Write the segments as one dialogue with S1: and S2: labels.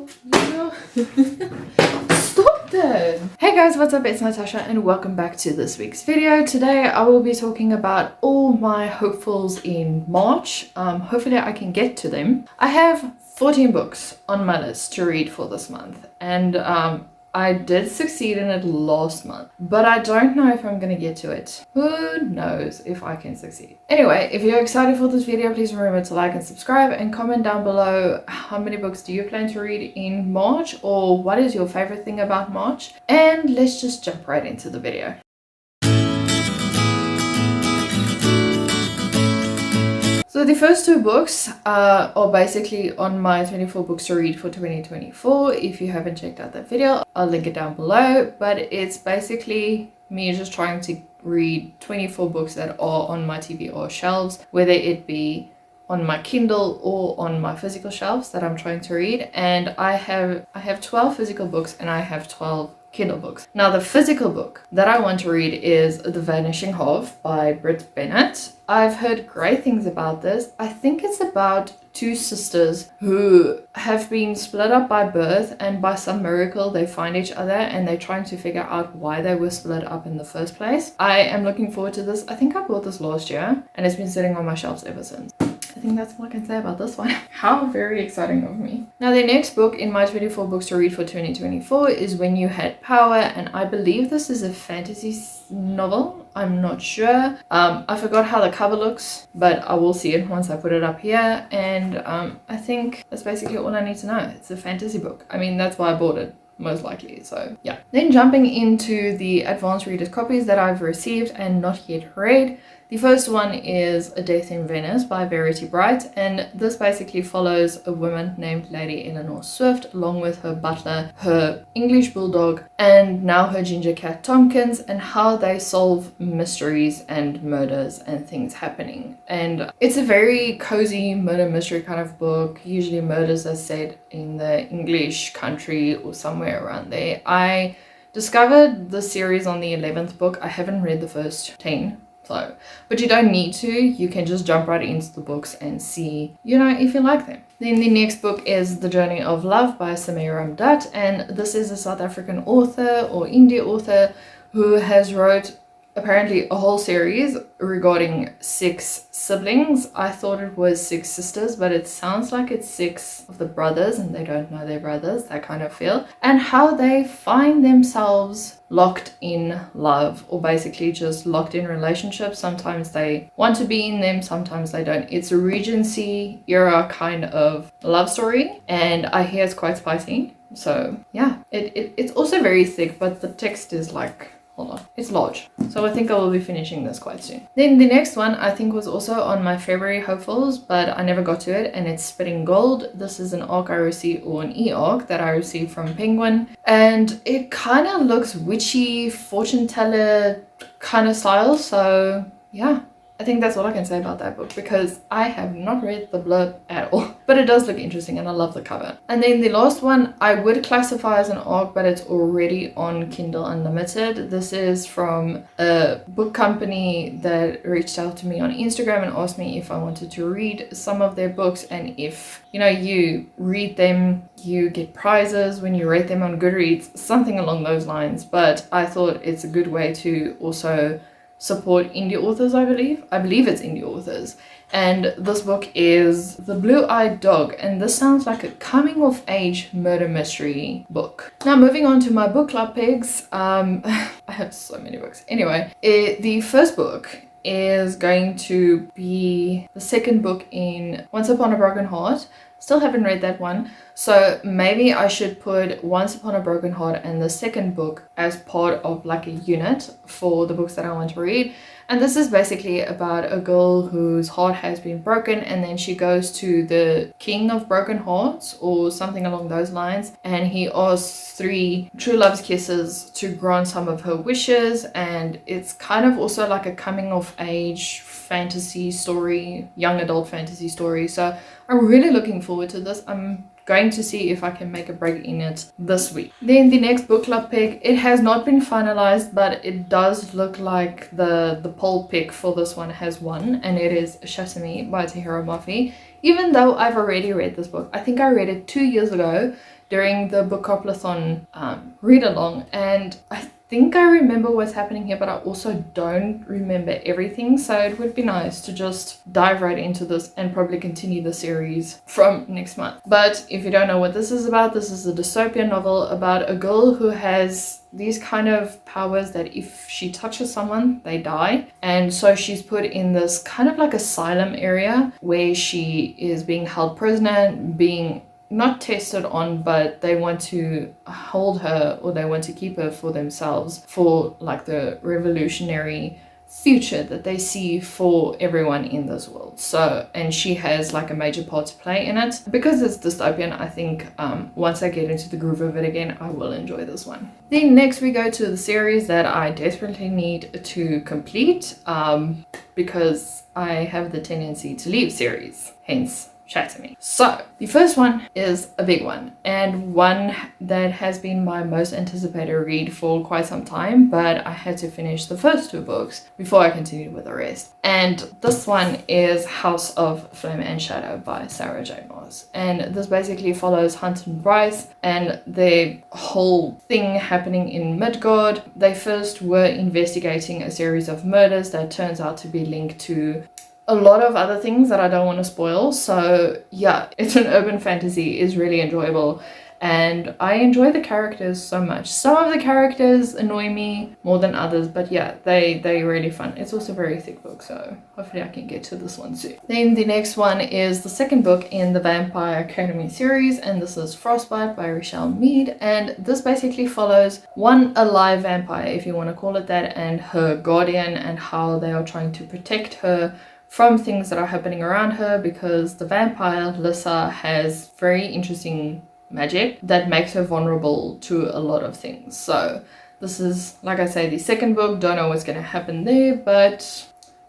S1: No. Stop that! Hey guys, what's up? It's Natasha and welcome back to this week's video. Today I will be talking about all my hopefuls in March. Hopefully I can get to them. I have 14 books on my list to read for this month, and I did succeed in it last month, but I don't know if I'm gonna get to it. Who knows if I can succeed. Anyway, if you're excited for this video, please remember to like and subscribe and comment down below how many books do you plan to read in March, or what is your favorite thing about March, and let's just jump right into the video. So the first two books are basically on my 24 books to read for 2024. If you haven't checked out that video, I'll link it down below. But it's basically me just trying to read 24 books that are on my TBR shelves, whether it be on my Kindle or on my physical shelves that I'm trying to read. And I have 12 physical books and I have 12 Kindle books. Now the physical book that I want to read is The Vanishing Half by Brit Bennett. I've heard great things about this. I think it's about two sisters who have been split up by birth, and by some miracle they find each other and they're trying to figure out why they were split up in the first place. I am looking forward to this. I think I bought this last year and it's been sitting on my shelves ever since. I think that's all I can say about this one. How very exciting of me. Now the next book in my 24 books to read for 2024 is When You Had Power, and I believe this is a fantasy novel. I'm not sure. I forgot how the cover looks, but I will see it once I put it up here, and I think that's basically all I need to know. It's a fantasy book. I mean, that's why I bought it, most likely. So yeah. Then jumping into the advanced readers copies that I've received and not yet read. The first one is A Death in Venice by Verity Bright, and this basically follows a woman named Lady Eleanor Swift along with her butler, her English bulldog, and now her ginger cat Tompkins, and how they solve mysteries and murders and things happening. And it's a very cozy murder mystery kind of book. Usually murders are set in the English country or somewhere around there. I discovered the series on the 11th book. I haven't read the first 10. But you don't need to. You can just jump right into the books and see, if you like them. Then the next book is The Journey of Love by Samira Amdat, and this is a South African author or indie author who has wrote apparently a whole series regarding 6 siblings. I thought it was 6 sisters, but it sounds like it's 6 of the brothers and they don't know they're brothers, that kind of feel, and how they find themselves locked in love, or basically just locked in relationships. Sometimes they want to be in them, sometimes they don't. It's a Regency era kind of love story, and I hear it's quite spicy. So yeah, it's also very thick, but the text is like, hold on, it's large. So I think I will be finishing this quite soon. Then the next one I think was also on my February hopefuls, but I never got to it, and it's Spitting Gold. This is an ARC I received, or an e-ARC that I received from Penguin, and it kind of looks witchy, fortune teller kind of style. So yeah, I think that's all I can say about that book, because I have not read the blurb at all. But it does look interesting and I love the cover. And then the last one I would classify as an ARC, but it's already on Kindle Unlimited. This is from a book company that reached out to me on Instagram and asked me if I wanted to read some of their books, and if you read them, you get prizes when you rate them on Goodreads, something along those lines. But I thought it's a good way to also support indie authors. I believe it's indie authors, and this book is The Blue-Eyed Dog, and this sounds like a coming of age murder mystery book. Now moving on to my book club picks. I have so many books. Anyway, the first book is going to be the second book in Once Upon a Broken Heart. Still haven't read that one, so maybe I should put Once Upon a Broken Heart and the second book as part of like a unit for the books that I want to read. And this is basically about a girl whose heart has been broken, and then she goes to the King of Broken Hearts or something along those lines, and he asks 3 true love's kisses to grant some of her wishes. And it's kind of also like a coming of age fantasy story, young adult fantasy story. So I'm really looking forward to this. I'm going to see if I can make a break in it this week. Then the next book club pick, it has not been finalized, but it does look like the poll pick for this one has won, and it is Sesame by Tahira Mafi. Even though I've already read this book, I think I read it 2 years ago, during the Bookoplathon read along, and I think I remember what's happening here, but I also don't remember everything, so it would be nice to just dive right into this and probably continue the series from next month. But if you don't know what this is about, this is a dystopian novel about a girl who has these kind of powers that if she touches someone, they die. And so she's put in this kind of like asylum area where she is being held prisoner, being not tested on, but they want to hold her, or they want to keep her for themselves, for like the revolutionary future that they see for everyone in this world. So, and she has like a major part to play in it. Because it's dystopian, I think once I get into the groove of it again, I will enjoy this one. Then next we go to the series that I desperately need to complete because I have the tendency to leave series, hence Shatter Me. So the first one is a big one, and one that has been my most anticipated read for quite some time, but I had to finish the first 2 books before I continued with the rest. And this one is House of Flame and Shadow by Sarah J. Maas. And this basically follows Hunt and Bryce and the whole thing happening in Midgard. They first were investigating a series of murders that turns out to be linked to a lot of other things that I don't want to spoil. So yeah, it's an urban fantasy, is really enjoyable, and I enjoy the characters so much. Some of the characters annoy me more than others, but yeah, they're really fun. It's also a very thick book, so hopefully I can get to this one soon. Then the next one is the second book in the Vampire Academy series, and this is Frostbite by Rochelle Mead. And this basically follows one alive vampire, if you want to call it that, and her guardian, and how they are trying to protect her from things that are happening around her, because the vampire Lissa has very interesting magic that makes her vulnerable to a lot of things. So this is, like I say, the second book. Don't know what's going to happen there, but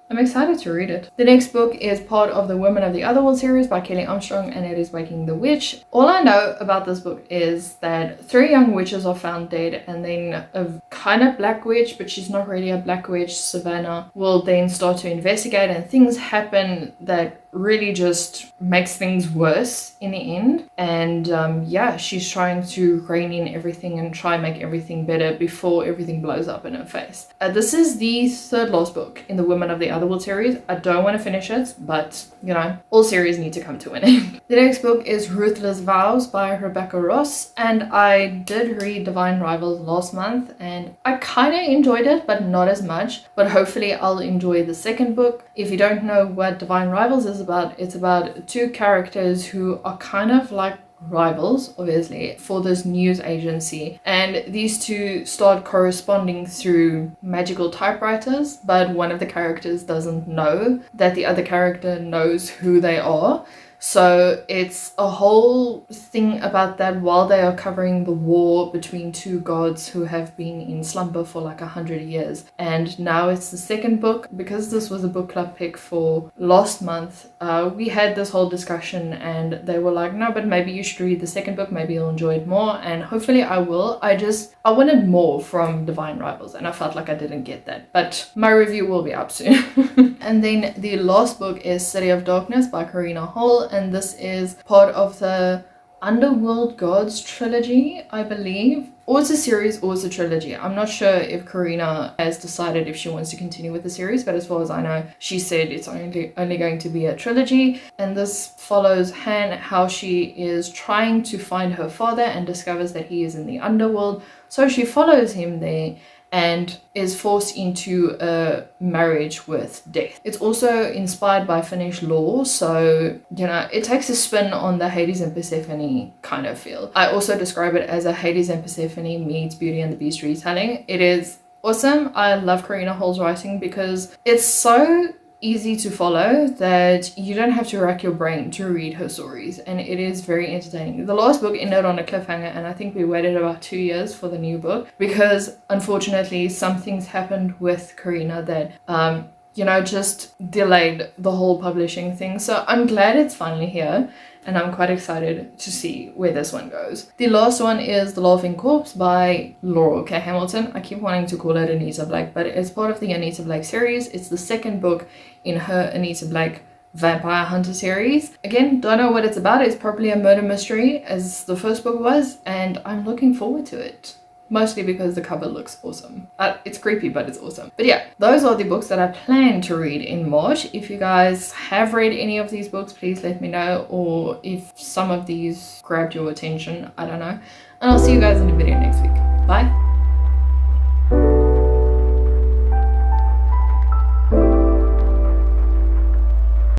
S1: I'm excited to read it. The next book is part of the Women of the Otherworld series by Kelly Armstrong, and it is Waking the Witch. All I know about this book is that 3 young witches are found dead, and then a kind of black witch, but she's not really a black witch, Savannah, will then start to investigate, and things happen that really just makes things worse in the end. And yeah, she's trying to rein in everything and try and make everything better before everything blows up in her face. This is the third last book in the Women of the Otherworld series. I don't want to finish it, but you know, all series need to come to an end. The next book is Ruthless Vows by Rebecca Ross, and I did read Divine Rivals last month, and I kind of enjoyed it, but not as much. But hopefully I'll enjoy the second book. If you don't know what Divine Rivals is about, it's about 2 characters who are kind of like rivals, obviously, for this news agency, and these 2 start corresponding through magical typewriters, but one of the characters doesn't know that the other character knows who they are. So it's a whole thing about that while they are covering the war between 2 gods who have been in slumber for like 100 years. And now it's the second book. Because this was a book club pick for last month, we had this whole discussion, and they were like, no, but maybe you should read the second book, maybe you'll enjoy it more. And hopefully I will. I wanted more from Divine Rivals, and I felt like I didn't get that, but my review will be up soon. And then the last book is City of Darkness by Karina Hall, and this is part of the Underworld Gods trilogy, I believe. Or it's a series or it's a trilogy. I'm not sure if Karina has decided if she wants to continue with the series, but as far as I know, she said it's only going to be a trilogy. And this follows Han, how she is trying to find her father and discovers that he is in the underworld. So she follows him there and is forced into a marriage with death. It's also inspired by Finnish law, so, you know, it takes a spin on the Hades and Persephone kind of feel. I also describe it as a Hades and Persephone meets Beauty and the Beast retelling. It is awesome. I love Karina Hall's writing because it's so easy to follow that you don't have to rack your brain to read her stories, and it is very entertaining. The last book ended on a cliffhanger, and I think we waited about 2 years for the new book because unfortunately some things happened with Karina that you know, just delayed the whole publishing thing. So I'm glad it's finally here, and I'm quite excited to see where this one goes. The last one is The Laughing Corpse by Laurel K. Hamilton. I keep wanting to call it Anita Blake, but it's part of the Anita Blake series. It's the second book in her Anita Blake vampire hunter series. Again, don't know what it's about. It's probably a murder mystery as the first book was, and I'm looking forward to it. Mostly because the cover looks awesome. It's creepy, but it's awesome. But yeah, those are the books that I plan to read in March. If you guys have read any of these books, please let me know, or if some of these grabbed your attention, I don't know. And I'll see you guys in the video next week. Bye.